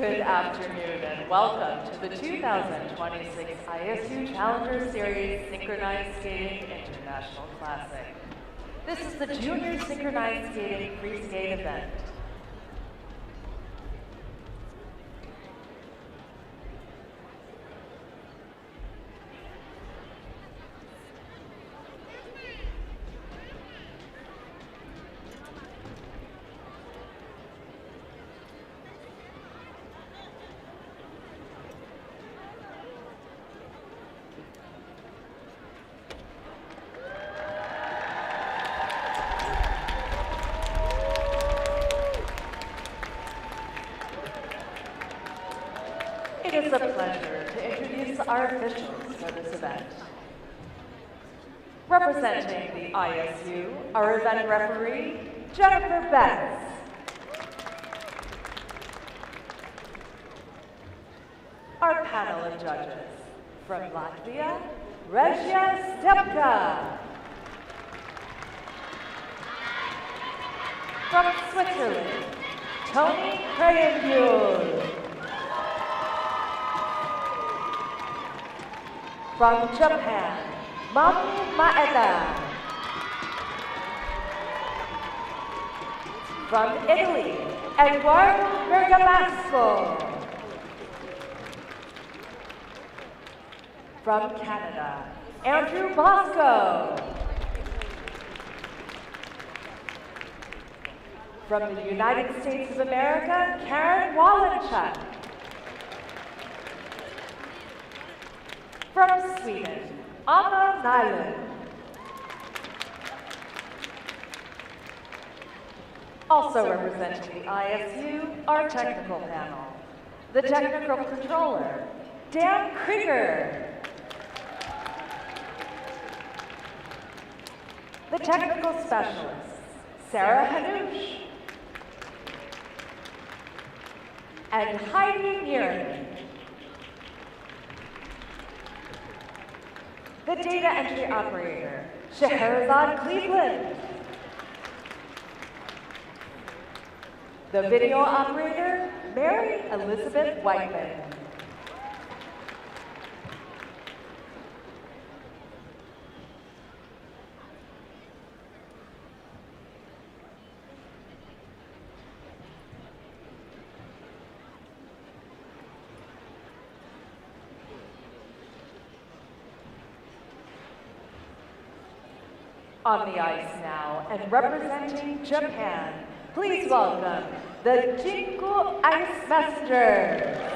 Good afternoon and welcome to the 2026 ISU Challenger Series Synchronized Skating International Classic. This is the Junior Synchronized Skating Free Skate event. It is a pleasure to introduce our officials for this event. Representing the ISU, our event referee, Jennifer Betts. Our panel of judges, from Latvia, Regia Stepka. From Switzerland, Tony Krayenbuhl. From Japan, Mamu Maeda. From Italy, Eduardo Bergamasco. From Canada, Andrew Bosco. From the United States of America, Karen Wallenchuk. From Sweden, Anna Nyland. Also representing the ISU, our technical panel. The technical controller, Dan Krieger. The technical specialists, Sarah Hanoush. And Heidi Nierenman. The data entry operator, Scheherazade Cleveland. The video operator, Mary Elizabeth Whiteman. On the ice now, and representing Japan, please welcome the Jingu Ice Messengers.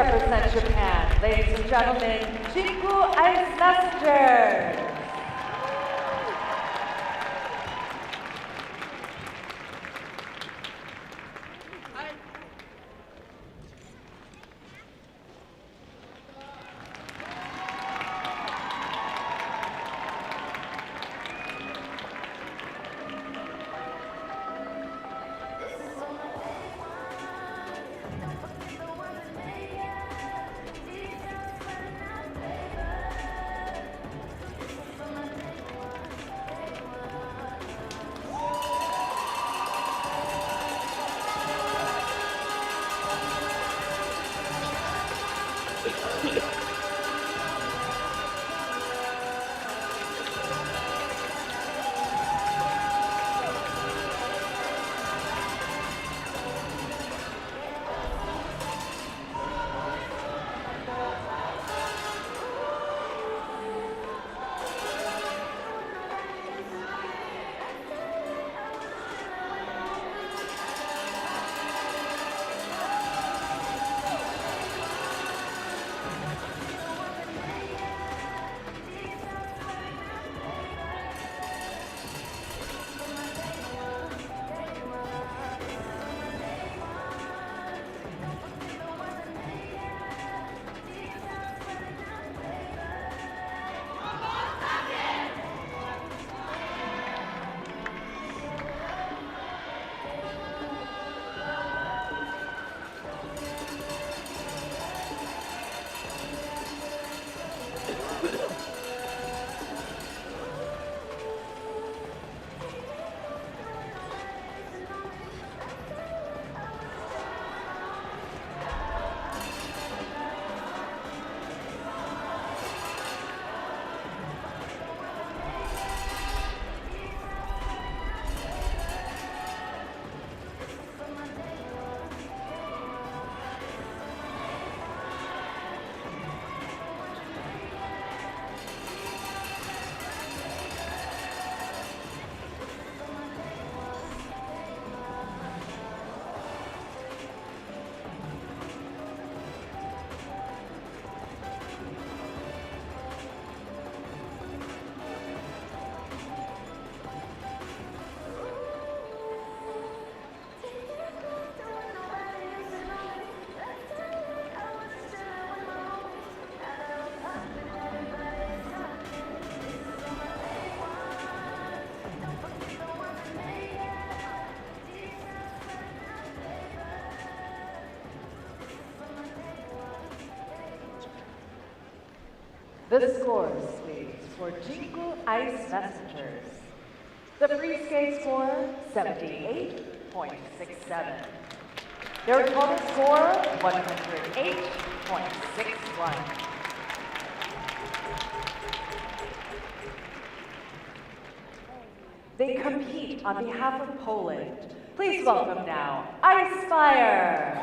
represent Japan, ladies and gentlemen, Jingu Ice messengers. The score sweeps for Jingu Ice Messengers. The free skate score, 78.67. Their total score, 108.61. They compete on behalf of Poland. Please welcome now, Ice Fire!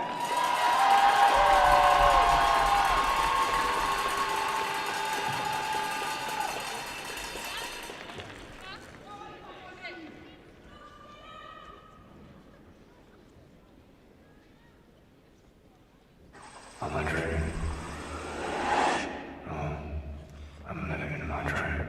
I'm not dreaming. No, I'm living in my dream.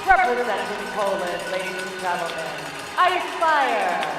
Representing Poland, ladies and gentlemen, Ice Fire.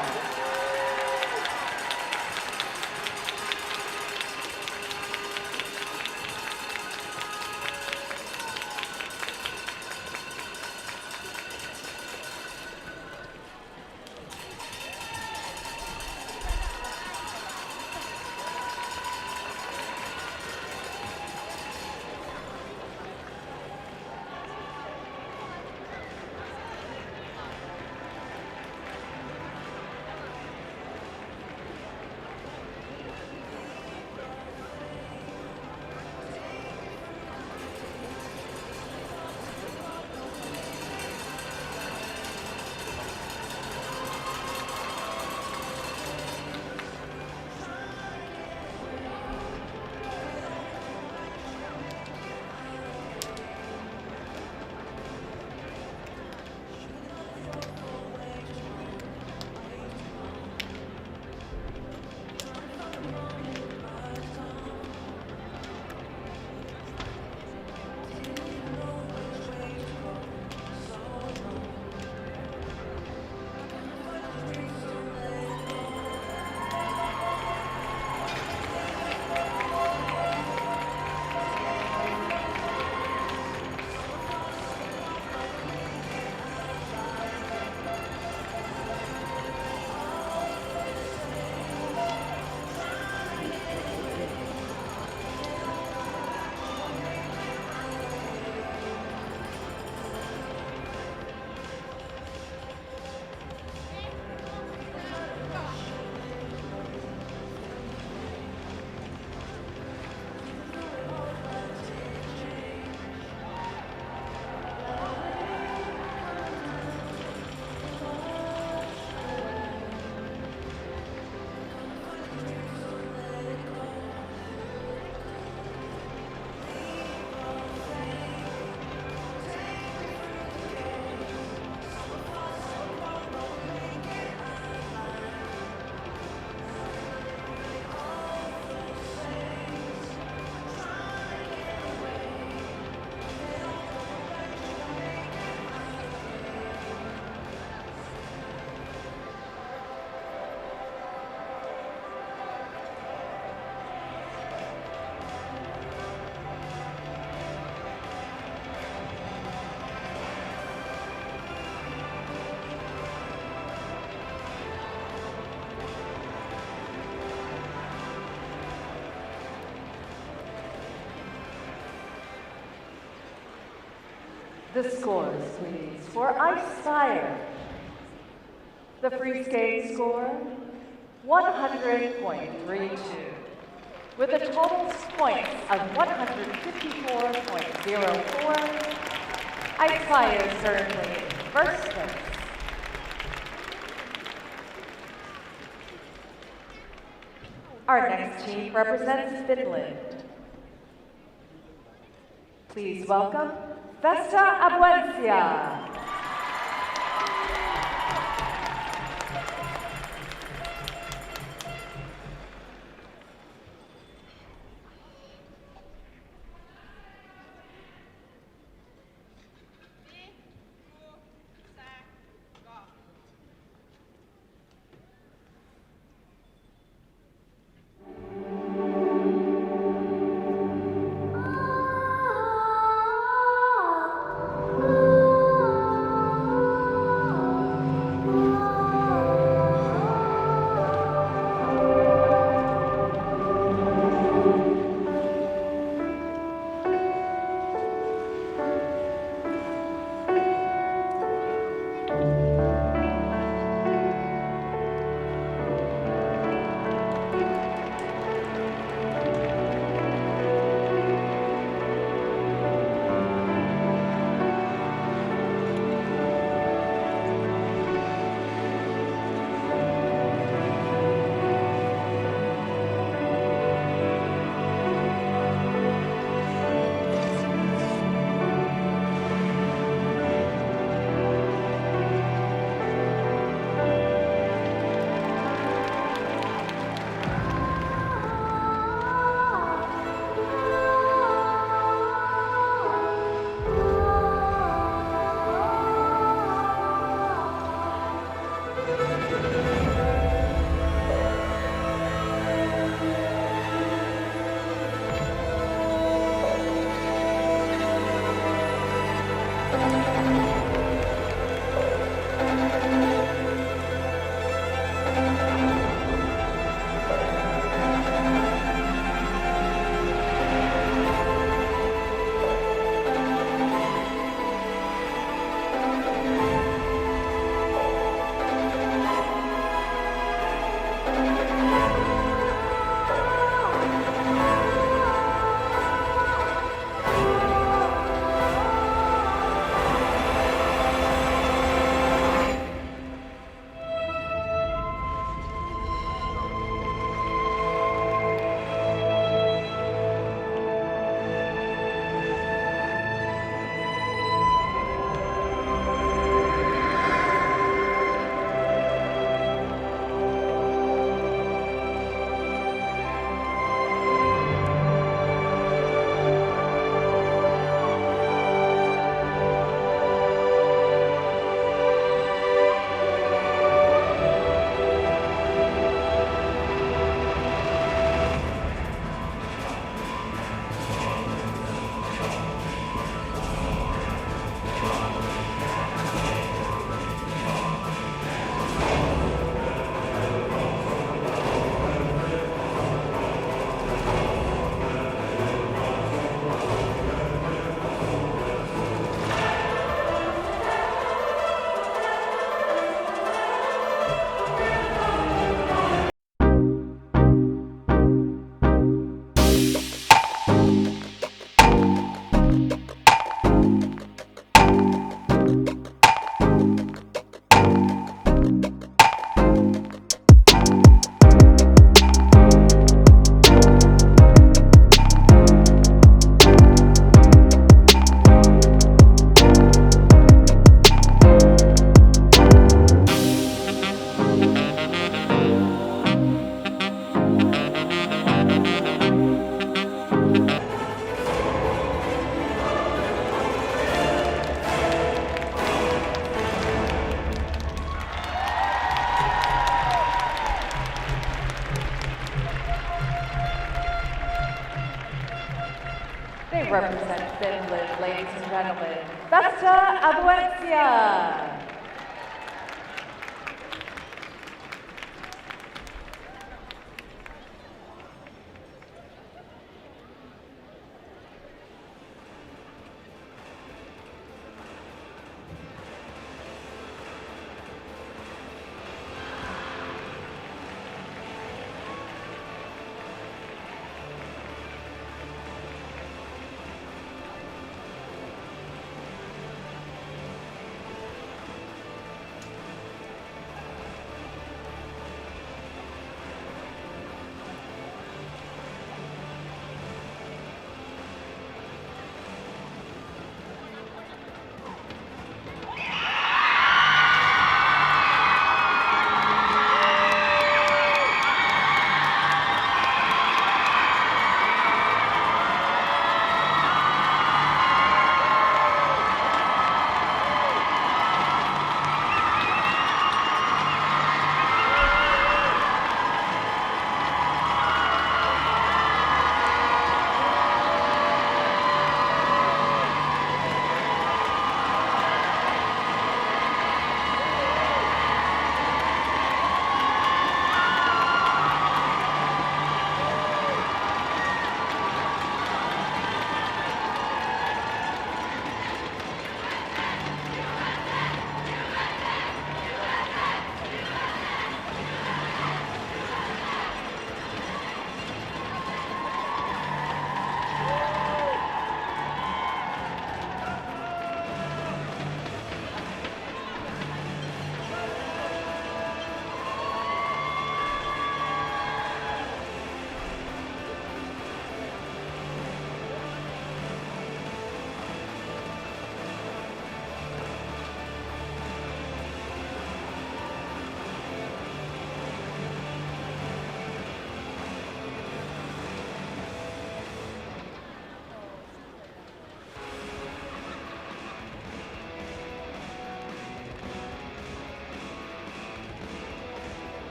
The scores, please, for Ice Fire. The free skate score, 100.32, with a total points of 154.04. Ice Fire is currently in first place. Our next team represents Finland. Please welcome Festa Aboencia. They represent Finland, ladies and gentlemen. Festa Aboencia.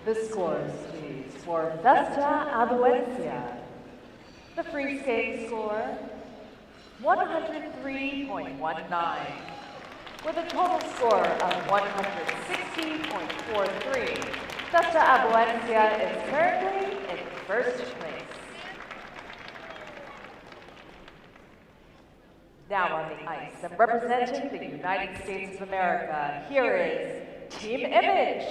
The scores, please, for Festa Aboencia. The free skate score, 103.19, with a total score of 160.43. Festa Aboencia is currently in first place. Now on the ice, and representing the United States of America, here is Team Image.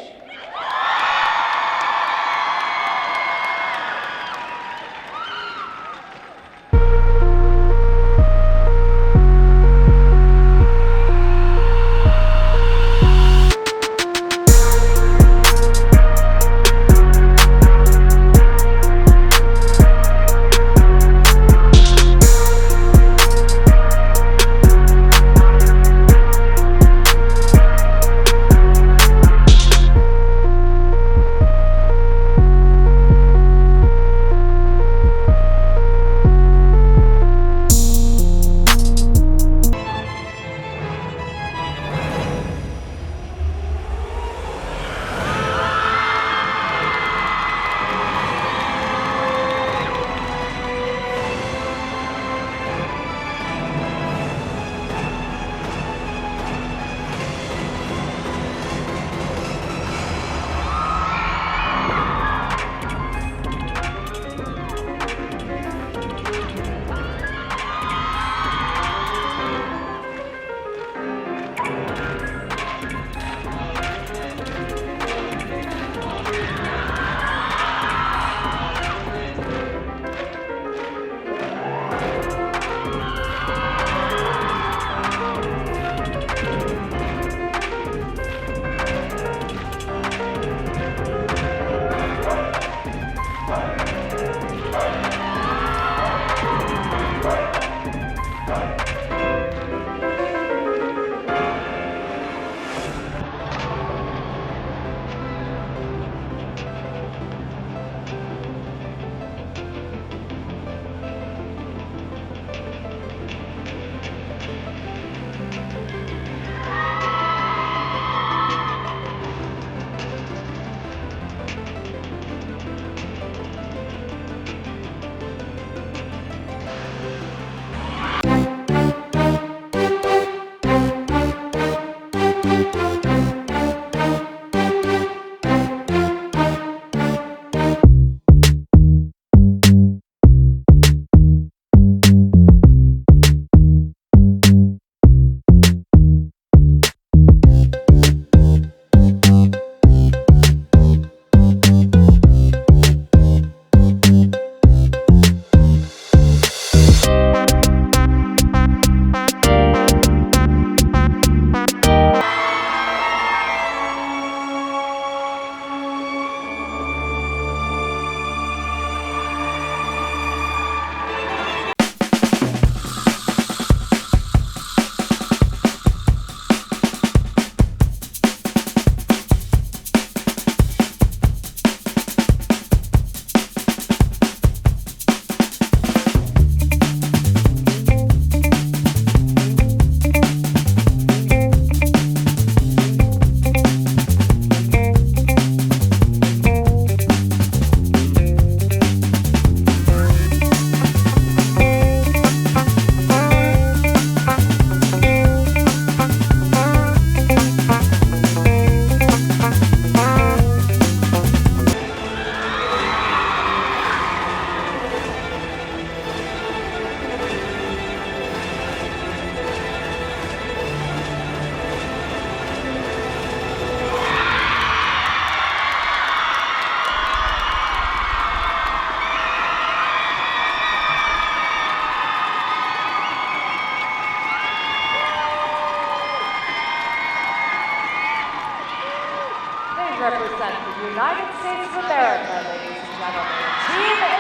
United States of America, ladies and gentlemen, Team Image.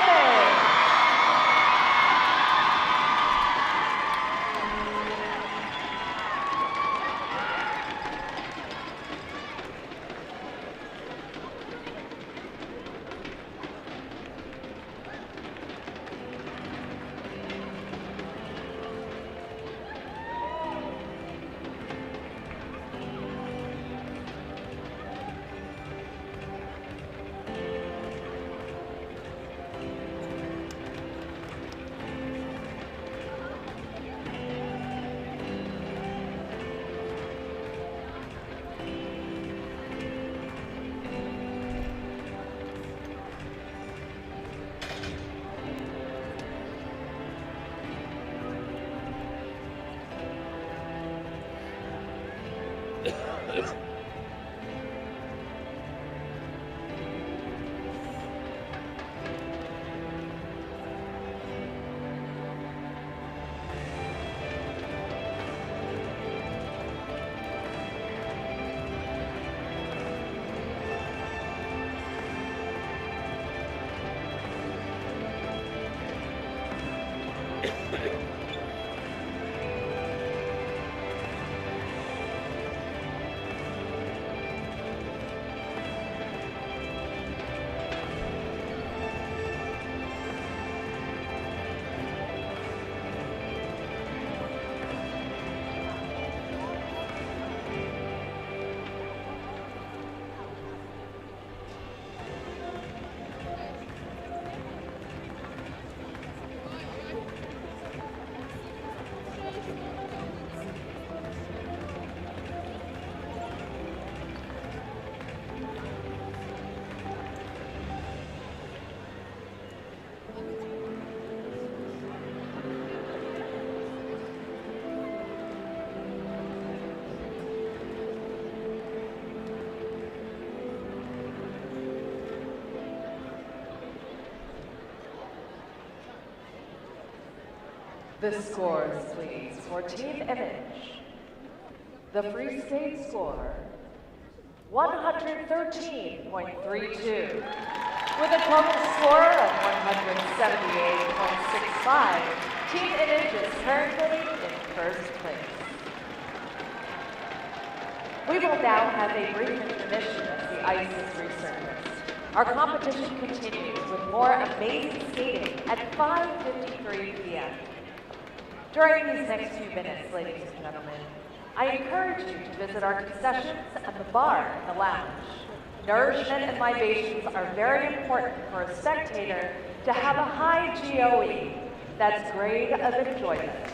The scores, please, for Team Image. The free skate score, 113.32, with a total score of 178.65. Team Image is currently in first place. We will now have a brief intermission as the ice is resurfaced. Our competition continues with more amazing skating at 5:53 p.m. During these next few minutes, ladies and gentlemen, I encourage you to visit our concessions and the bar and the lounge. Nourishment and libations are very important for a spectator to have a high GOE, that's grade of enjoyment.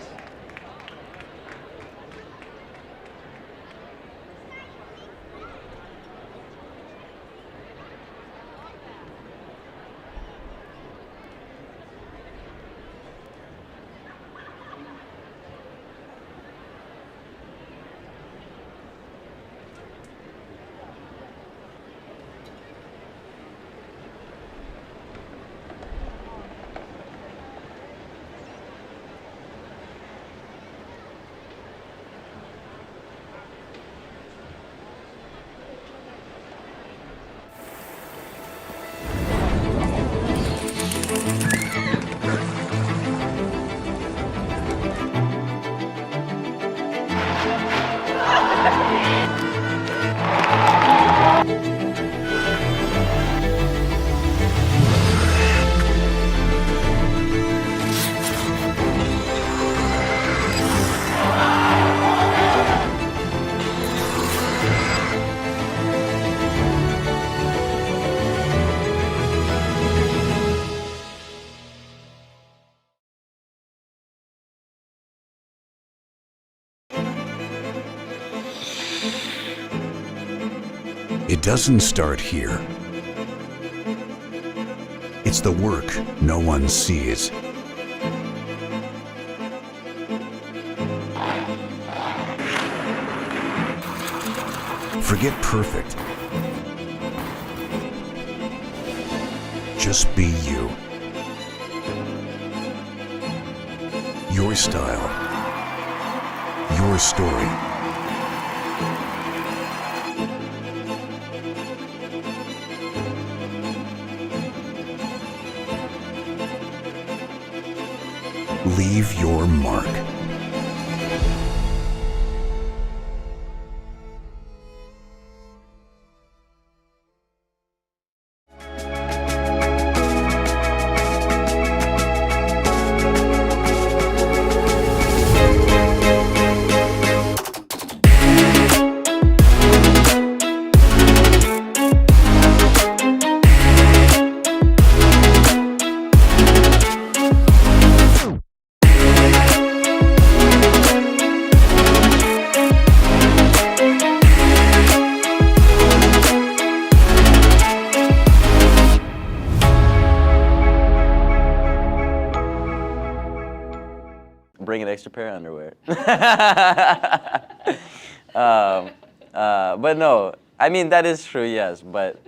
It doesn't start here. It's the work no one sees. Forget perfect. Just be you. Your style. Your story. leave your mark. Bring an extra pair of underwear. But no, I mean, that is true, yes, but.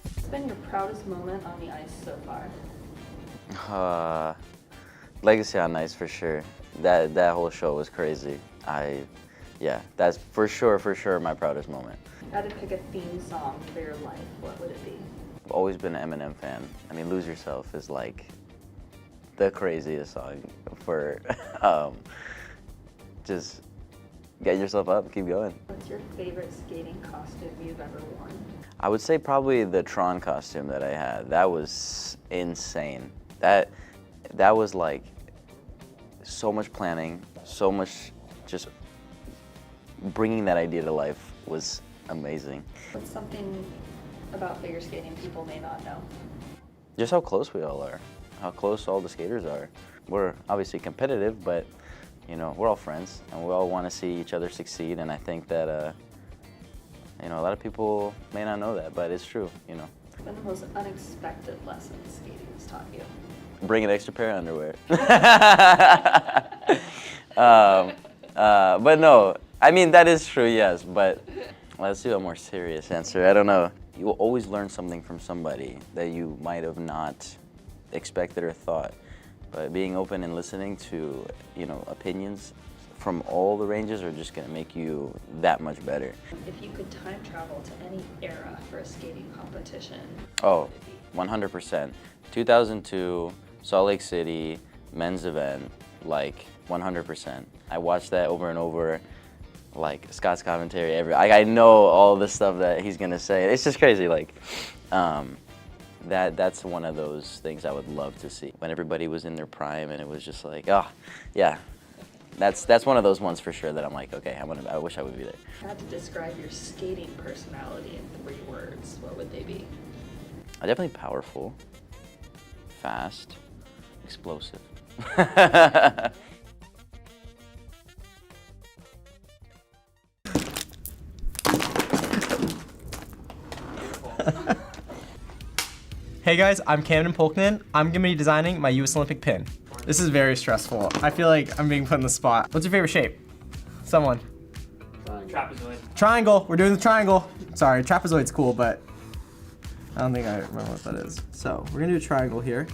What's been your proudest moment on the ice so far? Legacy on Ice for sure. That whole show was crazy. Yeah, that's for sure my proudest moment. If you had to pick a theme song for your life, what would it be? I've always been an Eminem fan. I mean, Lose Yourself is like the craziest song for just get yourself up, keep going. What's your favorite skating costume you've ever worn? I would say probably the Tron costume that I had. That was insane. That was like so much planning, so much just bringing that idea to life was amazing. What's something about figure skating people may not know? Just how close we all are, how close all the skaters are. We're obviously competitive, but you know, we're all friends and we all want to see each other succeed, and I think that you know, a lot of people may not know that, but it's true, you know. What's been the most unexpected lesson skating has taught you? Bring an extra pair of underwear. But no, I mean, that is true, yes, but let's do a more serious answer. I don't know. You will always learn something from somebody that you might have not expected or thought. But being open and listening to, you know, opinions from all the ranges are just gonna make you that much better. If you could time travel to any era for a skating competition, Oh, 100%. 2002, Salt Lake City, men's event, like 100%. I watched that over and over. Like Scott's commentary, I know all the stuff that he's gonna say. It's just crazy. Like, that's one of those things I would love to see when everybody was in their prime, and it was just like, oh, yeah, that's one of those ones for sure that I'm like, okay, I wish I would be there. if you had to describe your skating personality in 3 words, what would they be? Definitely powerful, fast, explosive. Hey guys, I'm Camden Polkman. I'm gonna be designing my US Olympic pin. This is very stressful. I feel like I'm being put in the spot. What's your favorite shape? Someone. Trapezoid. Triangle, we're doing the triangle. Sorry, trapezoid's cool, but I don't think I remember what that is. So we're gonna do a triangle here.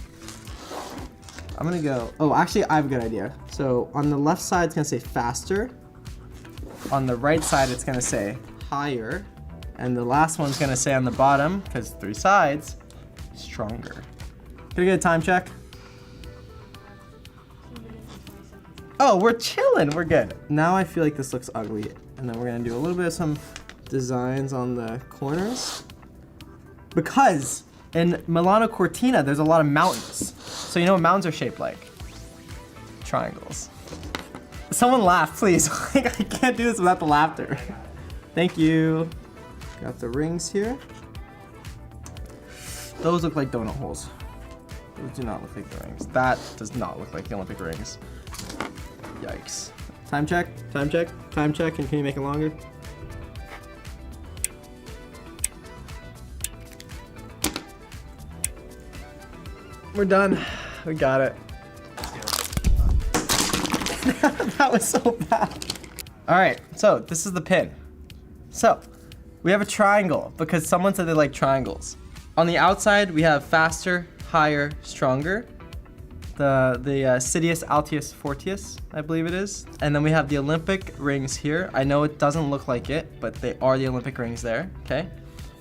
I'm gonna go, oh, actually I have a good idea. So on the left side, it's gonna say faster. On the right side, it's gonna say higher. And the last one's gonna say on the bottom, because 3 sides, stronger. Can I get a time check? Oh, we're chilling, we're good. Now I feel like this looks ugly. And then we're gonna do a little bit of some designs on the corners. Because in Milano Cortina, there's a lot of mountains. So you know what mountains are shaped like? Triangles. Someone laugh, please. Like, I can't do this without the laughter. Thank you. Got the rings here. Those look like donut holes. Those do not look like the rings. That does not look like the Olympic rings. Yikes. Time check, time check, time check, and can you make it longer? We're done. We got it. That was so bad. All right, so this is the pin. So, we have a triangle because someone said they like triangles. On the outside, we have faster, higher, stronger. The Sidious, Altius, Fortius, I believe it is. And then we have the Olympic rings here. I know it doesn't look like it, but they are the Olympic rings there, okay?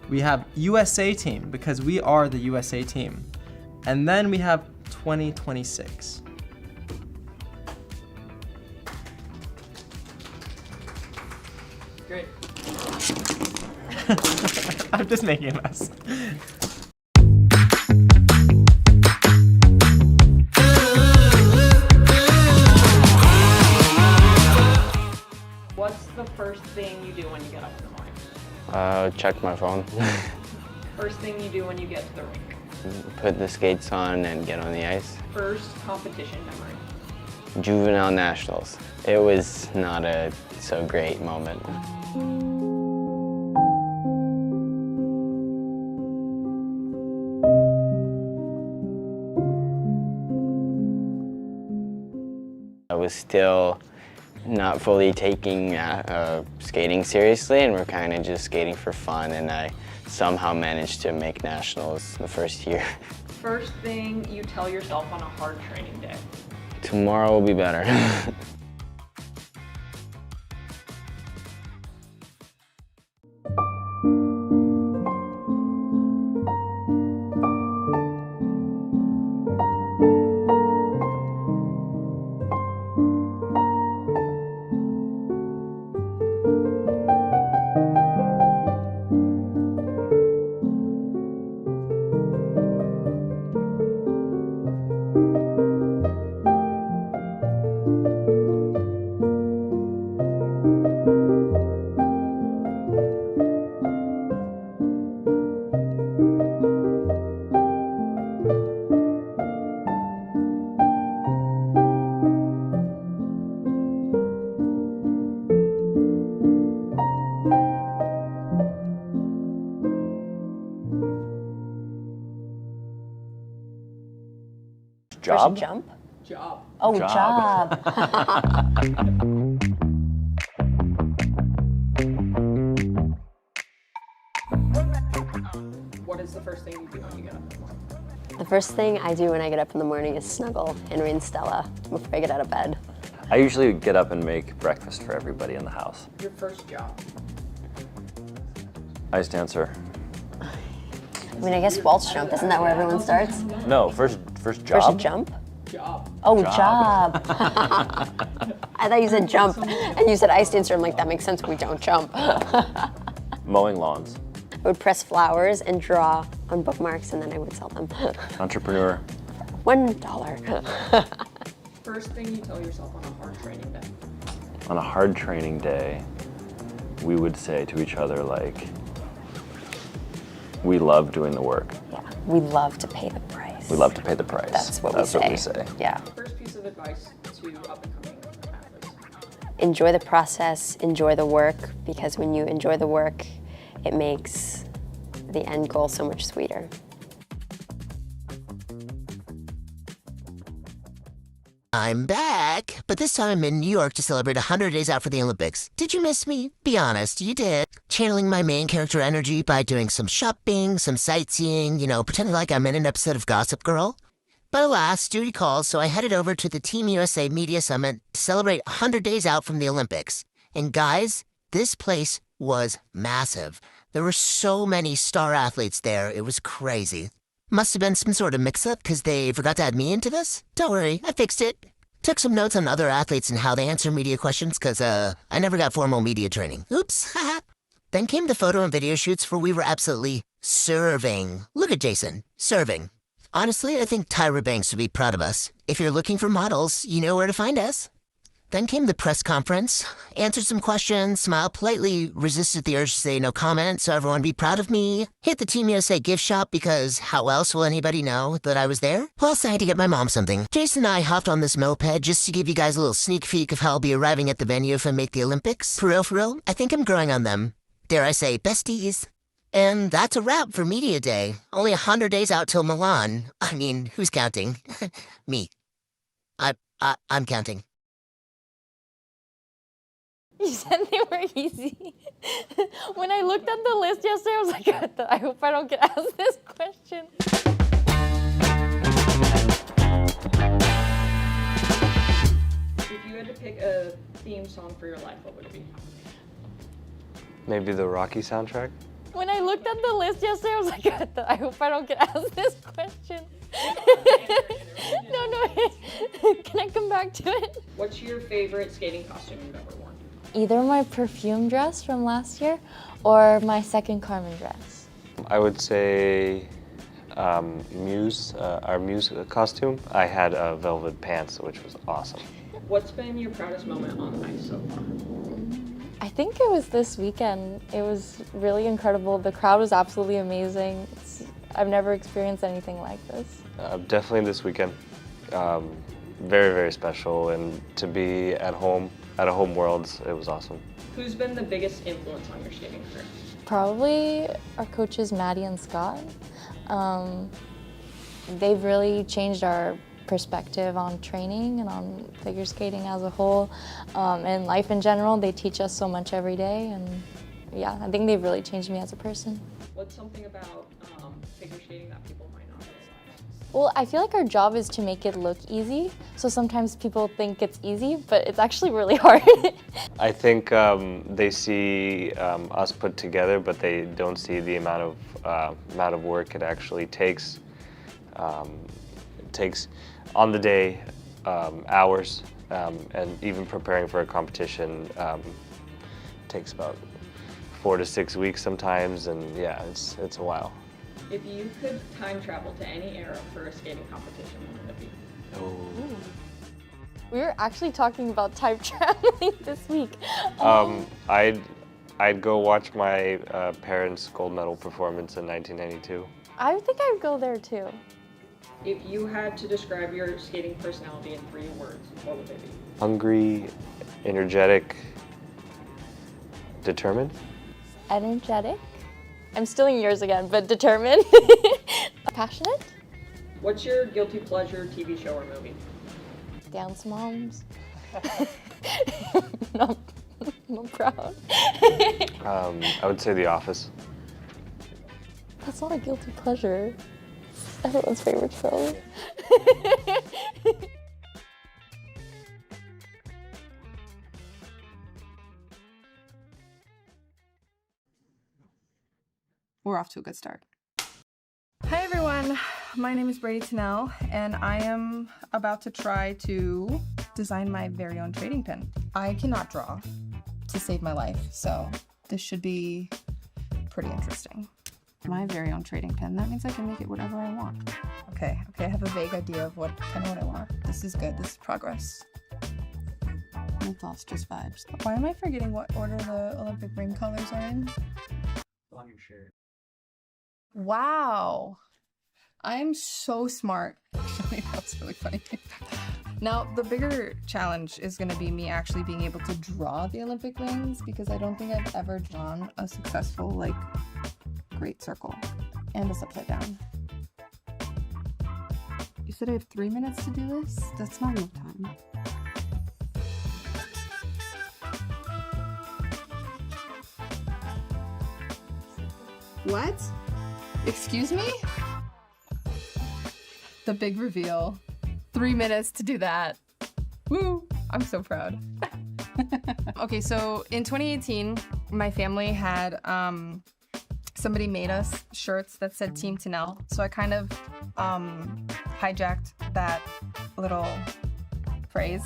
We have USA team, because we are the USA team. And then we have 2026. Great. I'm just making a mess. What's the first thing you do when you get up in the morning? Check my phone. First thing you do when you get to the rink? Put the skates on and get on the ice. First competition memory? Juvenile Nationals. It was not a so great moment. I was still not fully taking skating seriously, and we're kind of just skating for fun, and I somehow managed to make nationals the first year. First thing you tell yourself on a hard training day? Tomorrow will be better. Job? First jump? Job. Oh, job. What is the first thing you do when you get up in the morning? The first thing I do when I get up in the morning is snuggle Henry and Stella before I get out of bed. I usually get up and make breakfast for everybody in the house. Your first job? Ice dancer. I mean, I guess waltz jump, isn't that where everyone starts? No, first First job. jump? Job. Oh, job. I thought you said jump, and you said ice dancer. I'm like, that makes sense, we don't jump. Mowing lawns. I would press flowers and draw on bookmarks, and then I would sell them. Entrepreneur. $1. First thing you tell yourself on a hard training day? On a hard training day, we would say to each other, like, we love doing the work. Yeah, we love to pay the price. We love to pay the price. That's what we say. Yeah. First piece of advice to up-and-coming athletes? Enjoy the process, enjoy the work, because when you enjoy the work, it makes the end goal so much sweeter. I'm back, but this time I'm in New York to celebrate 100 days out for the Olympics. Did you miss me? Be honest, you did. Channeling my main character energy by doing some shopping, some sightseeing, pretending like I'm in an episode of Gossip Girl. But alas, duty calls, so I headed over to the Team USA Media Summit to celebrate 100 days out from the Olympics. And guys, this place was massive. There were so many star athletes there, it was crazy. Must have been some sort of mix-up because they forgot to add me into this. Don't worry, I fixed it. Took some notes on other athletes and how they answer media questions because I never got formal media training. Oops, haha. Then came the photo and video shoots where we were absolutely serving. Look at Jason, serving. Honestly, I think Tyra Banks would be proud of us. If you're looking for models, you know where to find us. Then came the press conference, answered some questions, smiled politely, resisted the urge to say no comment so everyone be proud of me, hit the Team USA gift shop because how else will anybody know that I was there? Plus, I had to get my mom something. Jason and I hopped on this moped just to give you guys a little sneak peek of how I'll be arriving at the venue if I make the Olympics. For real, I think I'm growing on them. Dare I say, besties. And that's a wrap for Media Day. Only 100 days out till Milan. I mean, who's counting? Me. I'm counting. You said they were easy. When I looked at the list yesterday, I was like, I hope I don't get asked this question. If you had to pick a theme song for your life, what would it be? Maybe the Rocky soundtrack? When I looked at the list yesterday, I was like, I hope I don't get asked this question. No. Can I come back to it? What's your favorite skating costume you've ever worn? Either my perfume dress from last year or my second Carmen dress. I would say Muse, our Muse costume. I had velvet pants, which was awesome. What's been your proudest moment on ice so far? I think it was this weekend. It was really incredible. The crowd was absolutely amazing. I've never experienced anything like this. Definitely this weekend. Very, very special, and to be at home, at a home Worlds, it was awesome. Who's been the biggest influence on your skating career? Probably our coaches, Maddie and Scott. They've really changed our perspective on training and on figure skating as a whole, and life in general. They teach us so much every day, and yeah, I think they've really changed me as a person. What's something about figure skating that people might not realize? Well, I feel like our job is to make it look easy, so sometimes people think it's easy, but it's actually really hard. I think they see us put together, but they don't see the amount of work it actually takes. It takes on the day hours, and even preparing for a competition takes about 4 to 6 weeks sometimes, and yeah, it's a while. If you could time travel to any era for a skating competition, what would it be? Oh. We were actually talking about time traveling this week. I'd go watch my parents' gold medal performance in 1992. I think I'd go there too. If you had to describe your skating personality in 3 words, what would they be? Hungry, energetic, determined. Energetic. I'm stealing yours again, but determined. Passionate. What's your guilty pleasure TV show or movie? Dance Moms. No, I'm proud. I would say The Office. That's not a guilty pleasure. Everyone's favorite show. We're off to a good start. Hi everyone, my name is Brady Tennell, and I am about to try to design my very own trading pin. I cannot draw to save my life, so this should be pretty interesting. My very own trading pin, that means I can make it whatever I want. Okay, I have a vague idea of what I want. This is good, this is progress. My thoughts, just vibes. Why am I forgetting what order the Olympic ring colors are in? On your shirt. Wow, I'm so smart. Actually, that's really funny. Now, the bigger challenge is going to be me actually being able to draw the Olympic rings, because I don't think I've ever drawn a successful, great circle. And it's upside down. You said I have 3 minutes to do this? That's not enough time. What? Excuse me? The big reveal. 3 minutes to do that. Woo! I'm so proud. Okay, so in 2018, my family had somebody made us shirts that said Team Tennell. So I kind of hijacked that little phrase.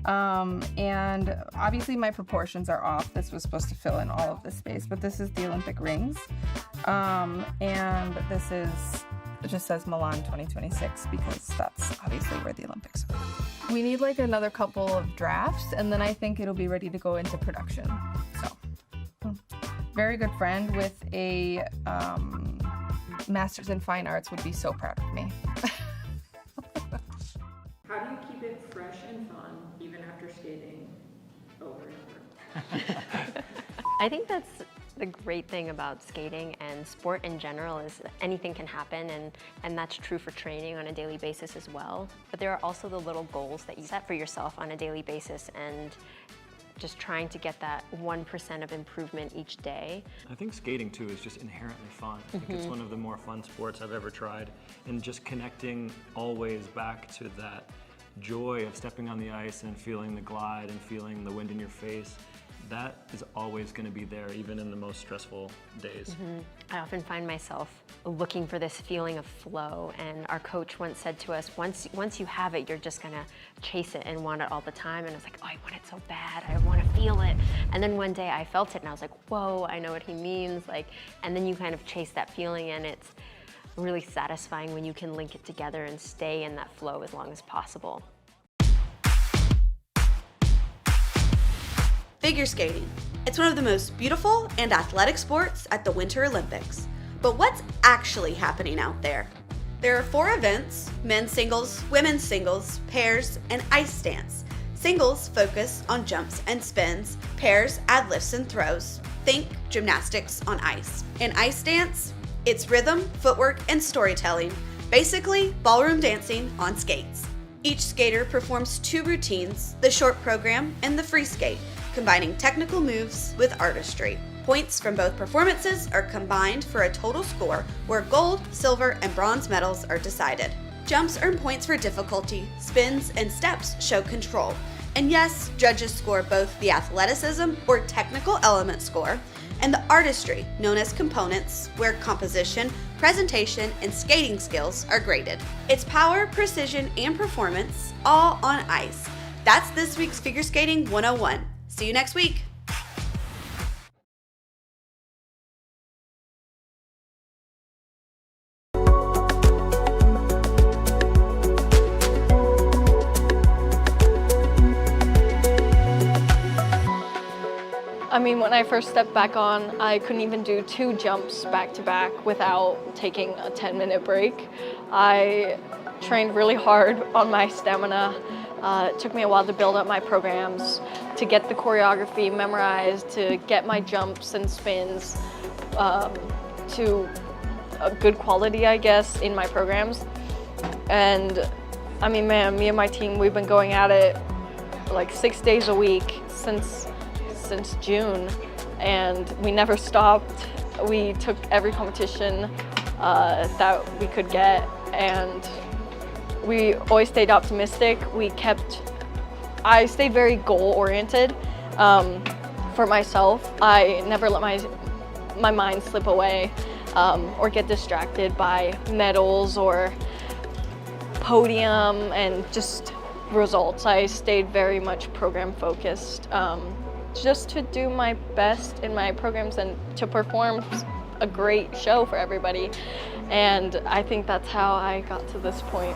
And obviously my proportions are off. This was supposed to fill in all of this space, but this is the Olympic rings. And this is, it just says Milan 2026 because that's obviously where the Olympics are. We need another couple of drafts, and then I think it'll be ready to go into production. So, very good friend with a master's in fine arts would be so proud of me. How do you keep it fresh and fun even after skating over and over? I think that's the great thing about skating and sport in general is that anything can happen, and that's true for training on a daily basis as well. But there are also the little goals that you set for yourself on a daily basis, and just trying to get that 1% of improvement each day. I think skating too is just inherently fun. I think it's one of the more fun sports I've ever tried, and just connecting always back to that joy of stepping on the ice and feeling the glide and feeling the wind in your face. that is always going to be there, even in the most stressful days. I often find myself looking for this feeling of flow, and our coach once said to us, once you have it, you're just gonna chase it and want it all the time. And I was like, oh, I want it so bad, I want to feel it. And then one day I felt it and I was like, whoa, I know what he means. Like, and then you kind of chase that feeling, and it's really satisfying when you can link it together and stay in that flow as long as possible. Figure skating. It's one of the most beautiful and athletic sports at the Winter Olympics. But what's actually happening out there? There are 4 events: men's singles, women's singles, pairs, and ice dance. Singles focus on jumps and spins. Pairs add lifts and throws. Think gymnastics on ice. In ice dance, it's rhythm, footwork, and storytelling. Basically, ballroom dancing on skates. Each skater performs 2 routines, the short program and the free skate, combining technical moves with artistry. Points from both performances are combined for a total score where gold, silver, and bronze medals are decided. Jumps earn points for difficulty, spins and steps show control. And yes, judges score both the athleticism or technical element score and the artistry, known as components, where composition, presentation, and skating skills are graded. It's power, precision, and performance, all on ice. That's this week's Figure Skating 101. See you next week. I mean, when I first stepped back on, I couldn't even do 2 jumps back to back without taking a 10-minute break. I trained really hard on my stamina. It took me a while to build up my programs, to get the choreography memorized, to get my jumps and spins to a good quality, I guess, in my programs. And I mean, man, me and my team, we've been going at it like 6 days a week since June, and we never stopped. We took every competition that we could get, and we always stayed optimistic. I stayed very goal-oriented for myself. I never let my mind slip away or get distracted by medals or podium and just results. I stayed very much program-focused, just to do my best in my programs and to perform a great show for everybody. And I think that's how I got to this point.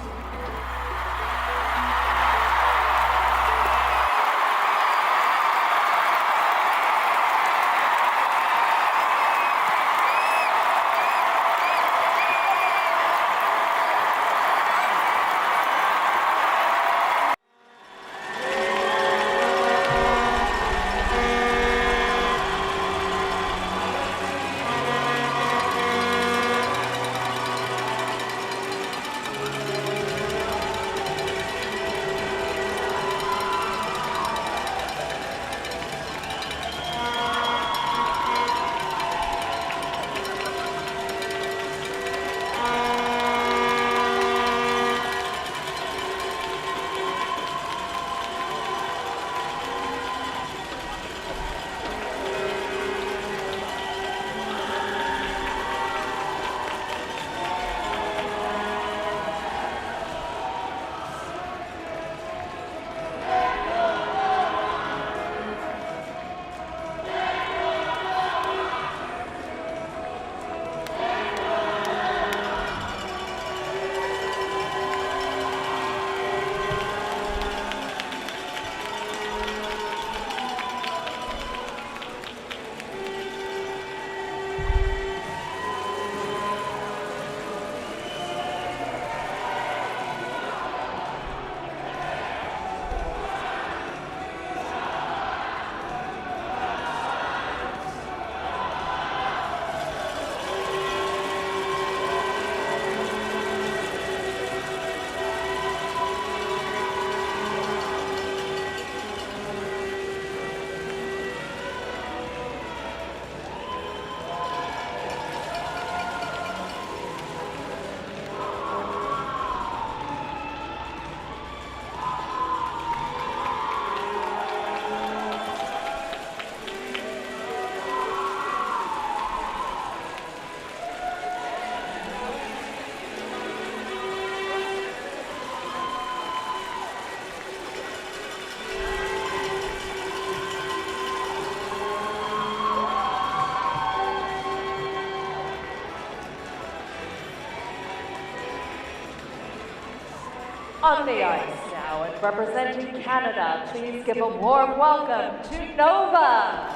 on the ice now, and representing Canada, please give a warm welcome to Nova.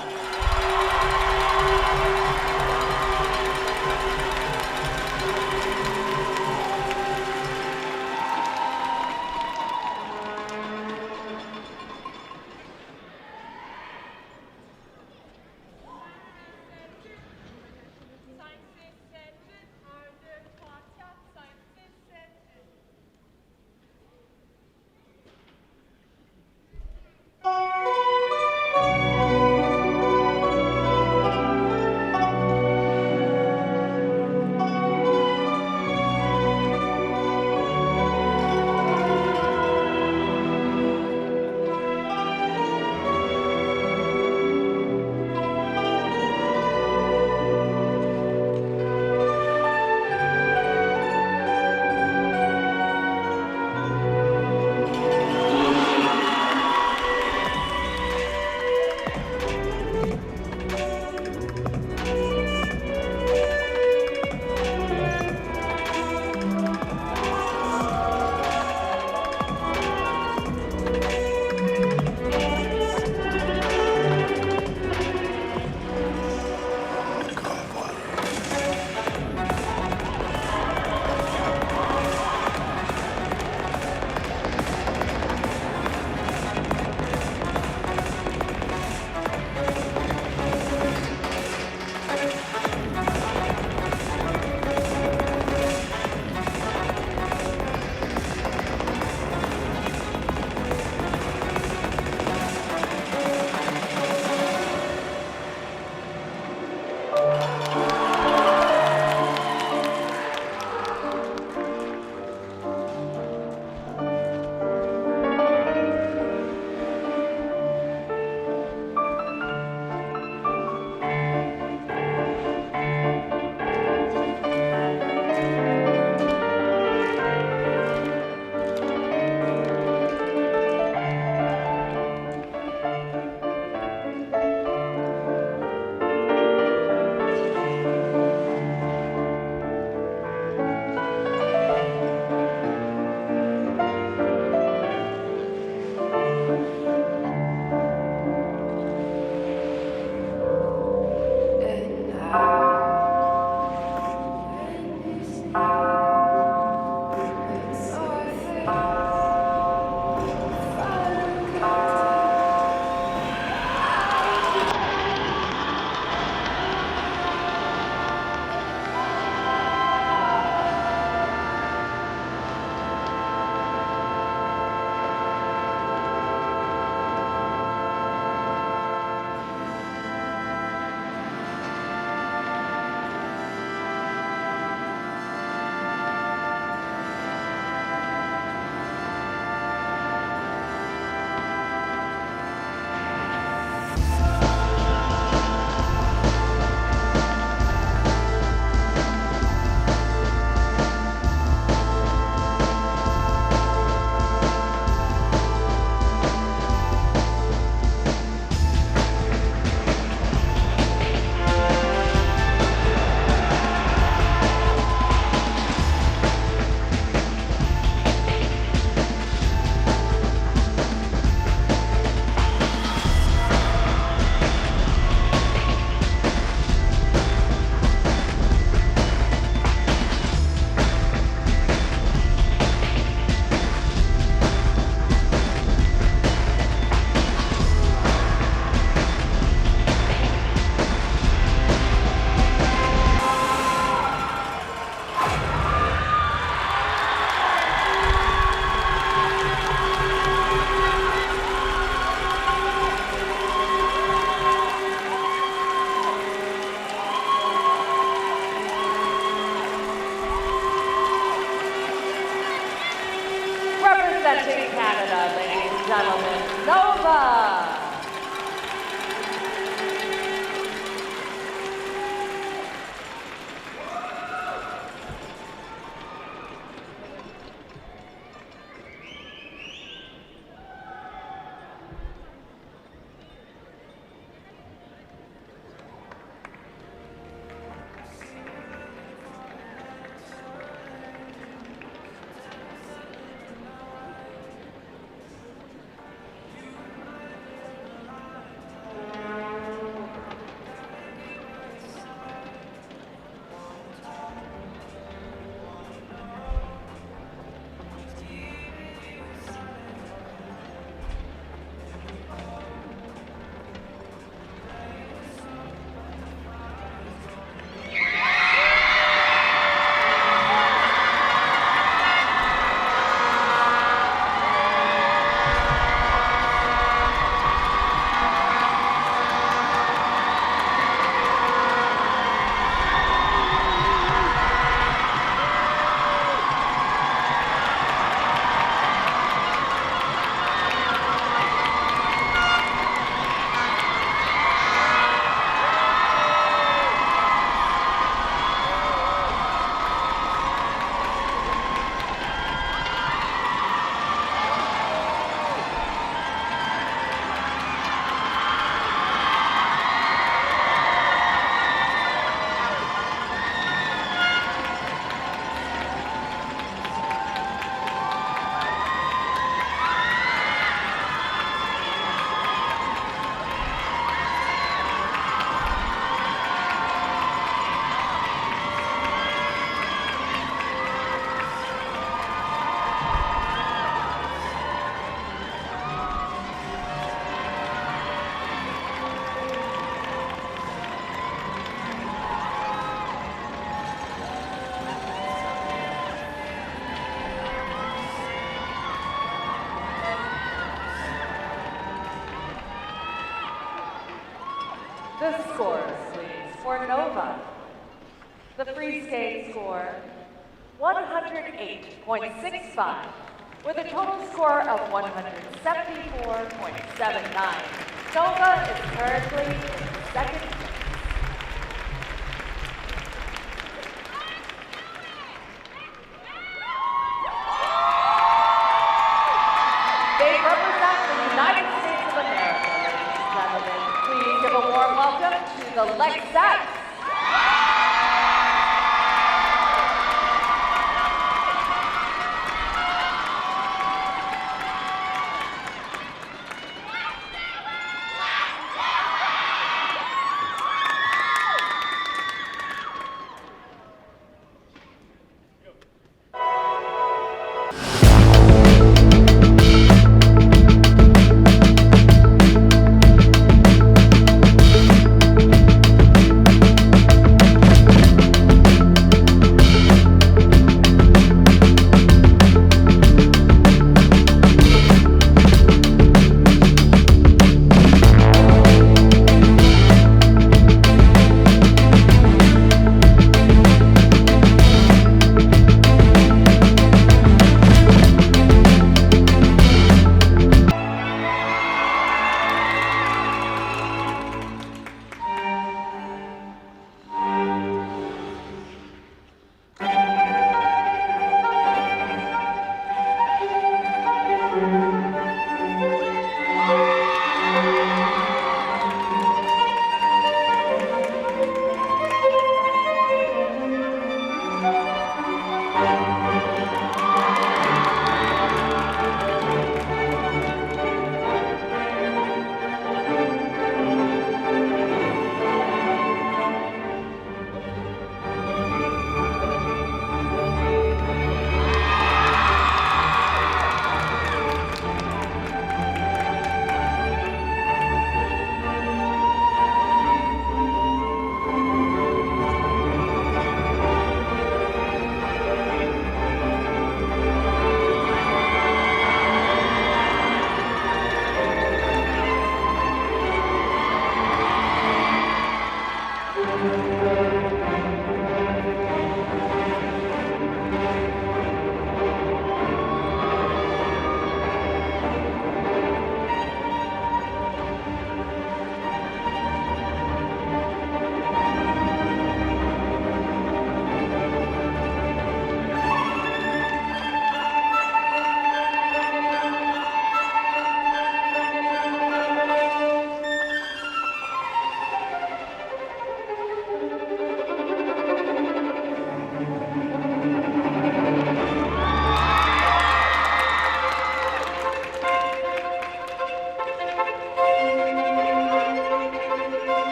Representing Canada, ladies and gentlemen, Nova! The scores, please, for Nova. The free skate score, 108.65, with a total score of 174.79. Nova is currently in second place. They represent the United States of America, ladies and gentlemen. Please give a warm welcome to the Lexettes.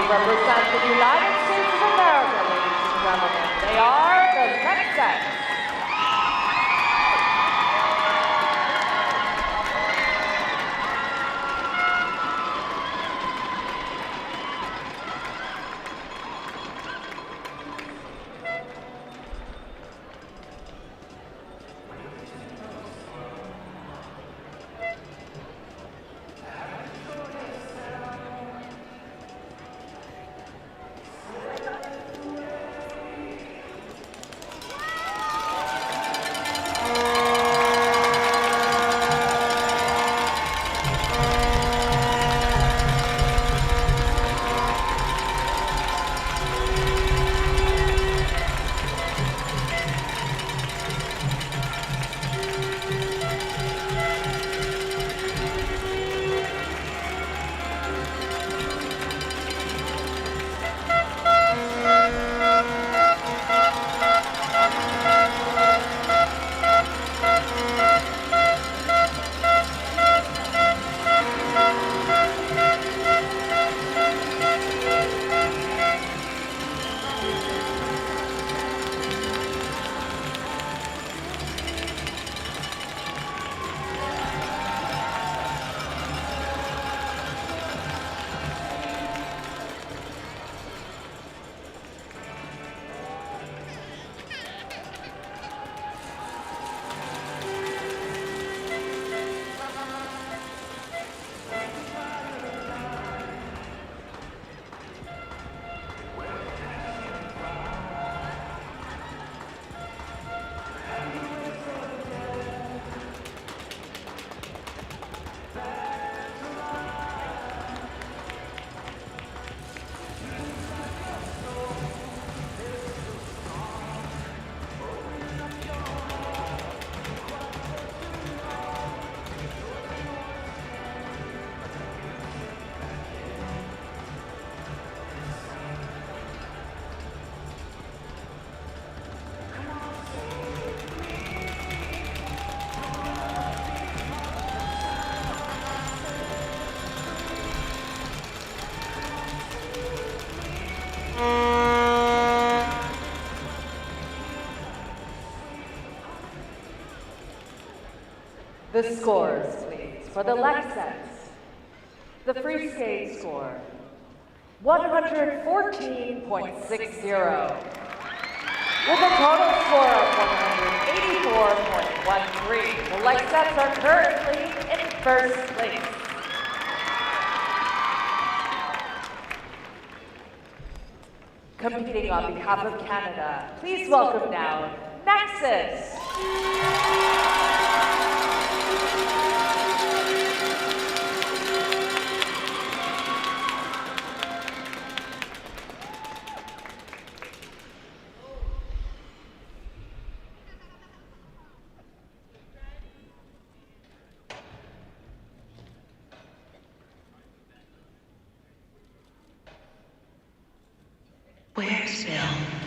represent the United States of America, ladies and gentlemen. They are the Nexxice. The scores, please, for the Lexettes. The free skate score, 114.60. With a total score of 184.13, the Lexettes are currently in first place. Competing on behalf of Canada, please welcome now Nexxice. Where's Bill?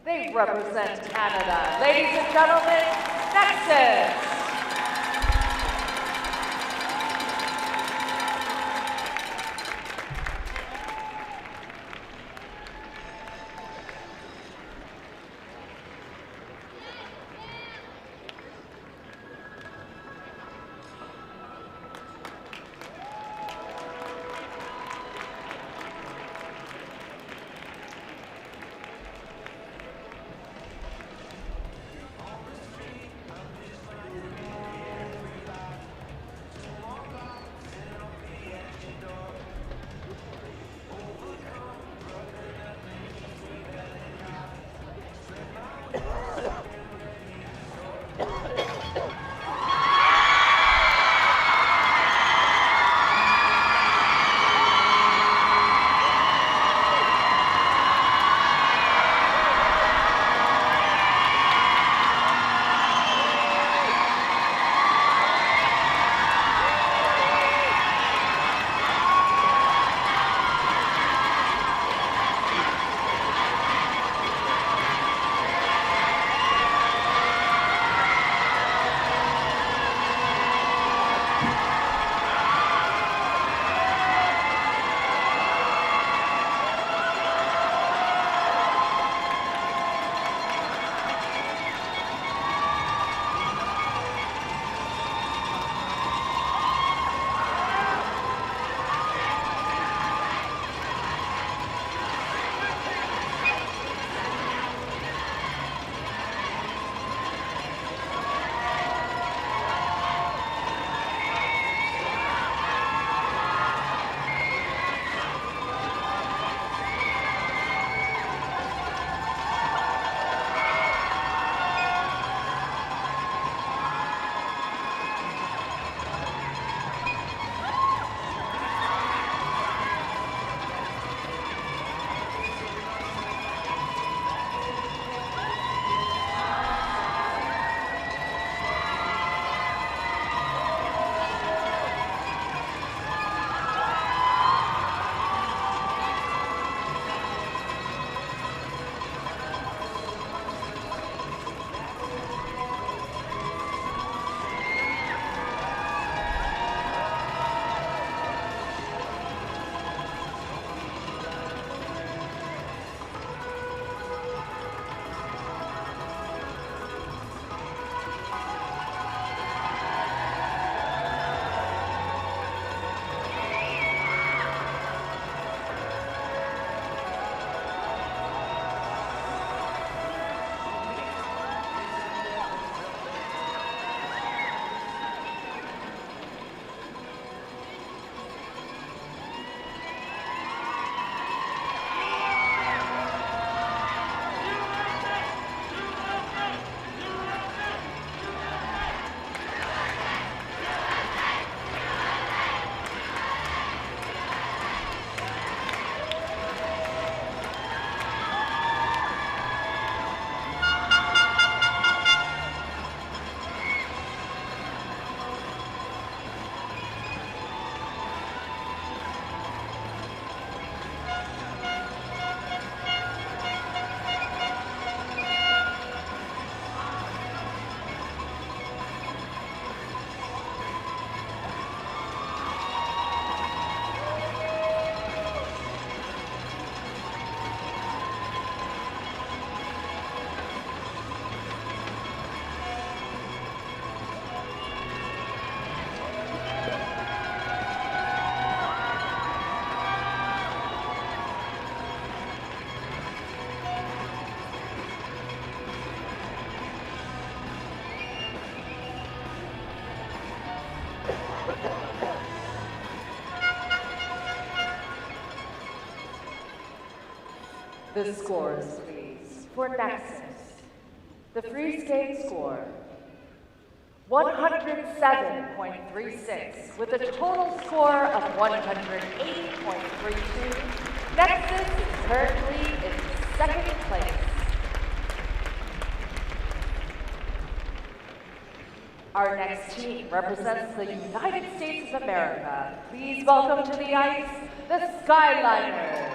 They represent Canada. Ladies and gentlemen, Nexxice. The scores, please, for Nexxice. The free skate score, 107.36, with a total score of 108.32. Nexxice is currently in second place. Our next team represents the United States of America. Please welcome to the ice, the Skyliners.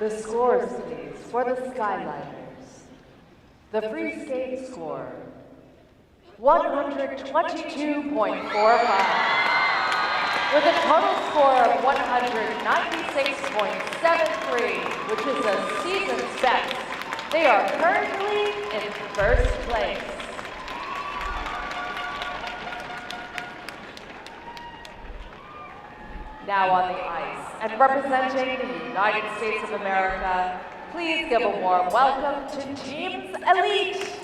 The scores, please, for the Skyliners. The free skate score, 122.45. With a total score of 196.73, which is a season's best. They are currently in first place. Now on the ice, and representing the United States of America, please give a warm welcome to Teams Elite.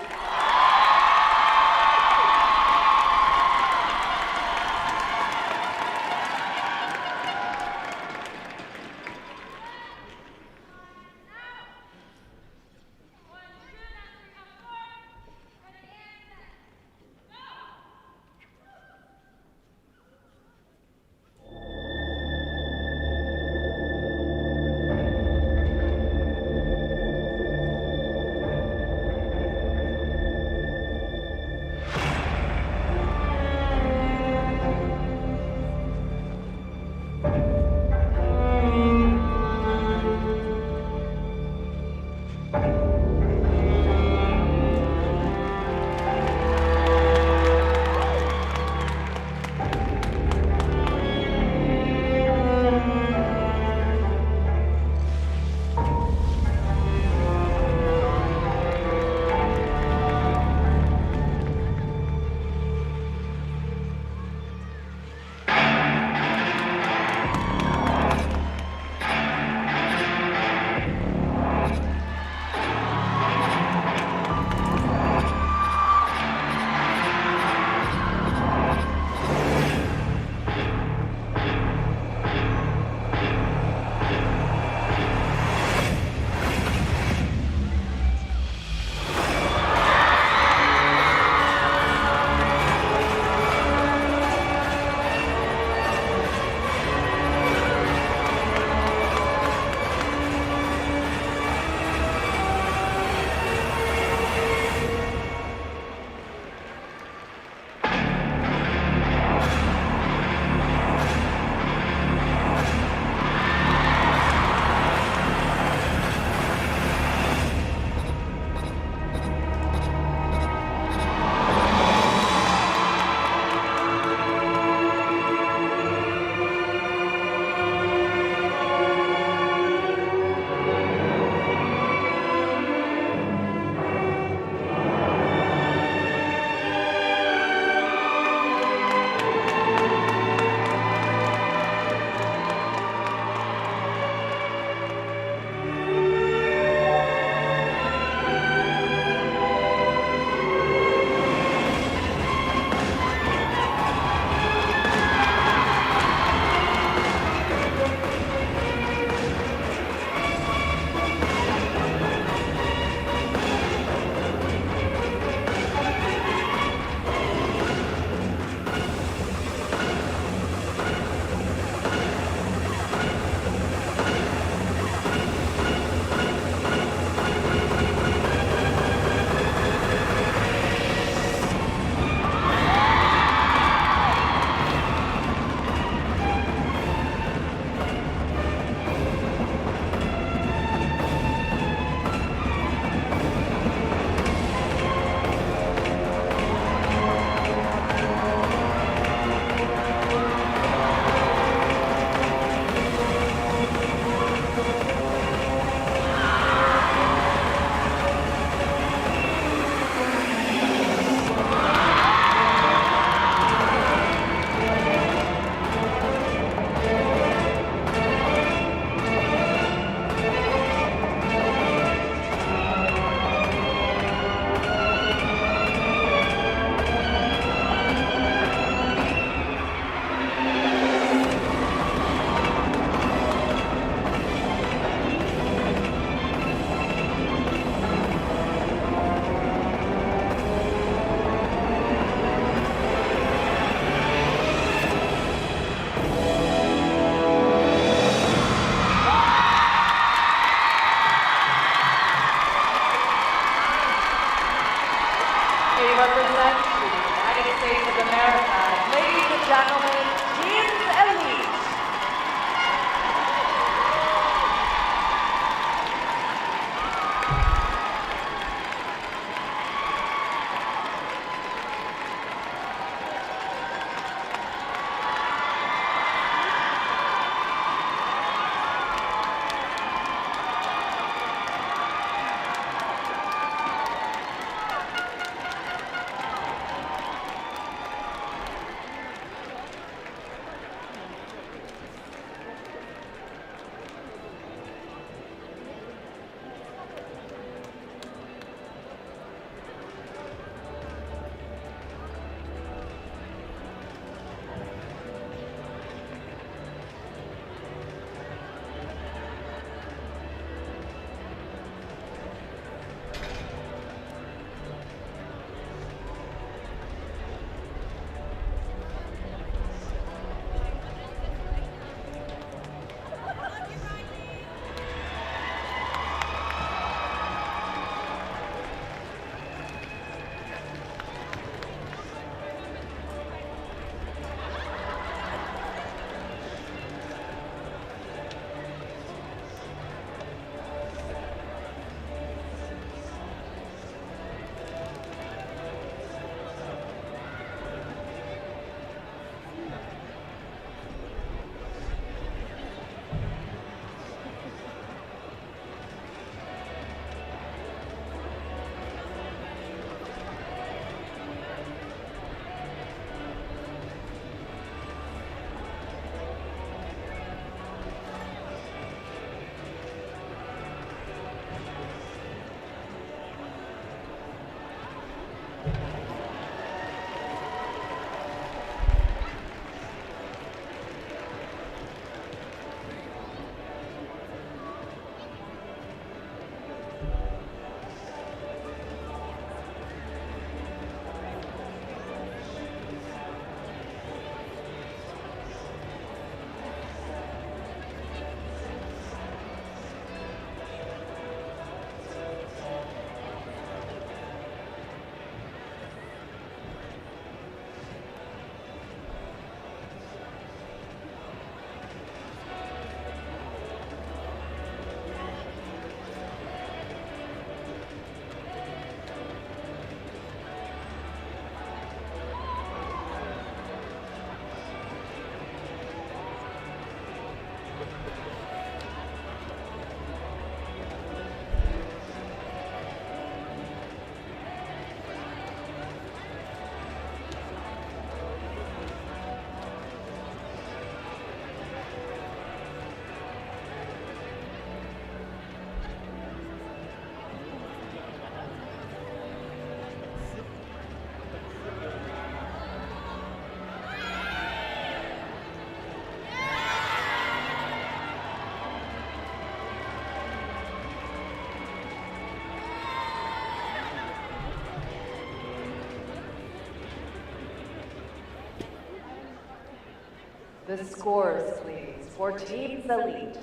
The scores, please, for Teams Elite.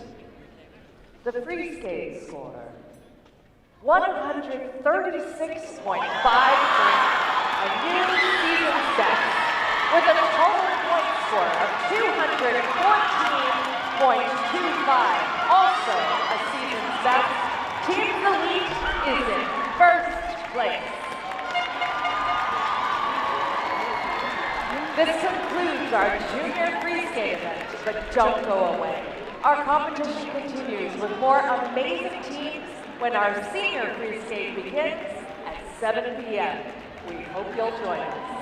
The free skate score, 136.53, a new season best, with a total point score of 214.25, also a season's best. Teams Elite is in first place. This concludes our junior free skate event, but don't go away. Our competition continues with more amazing teams when our senior free skate begins at 7 p.m. We hope you'll join us.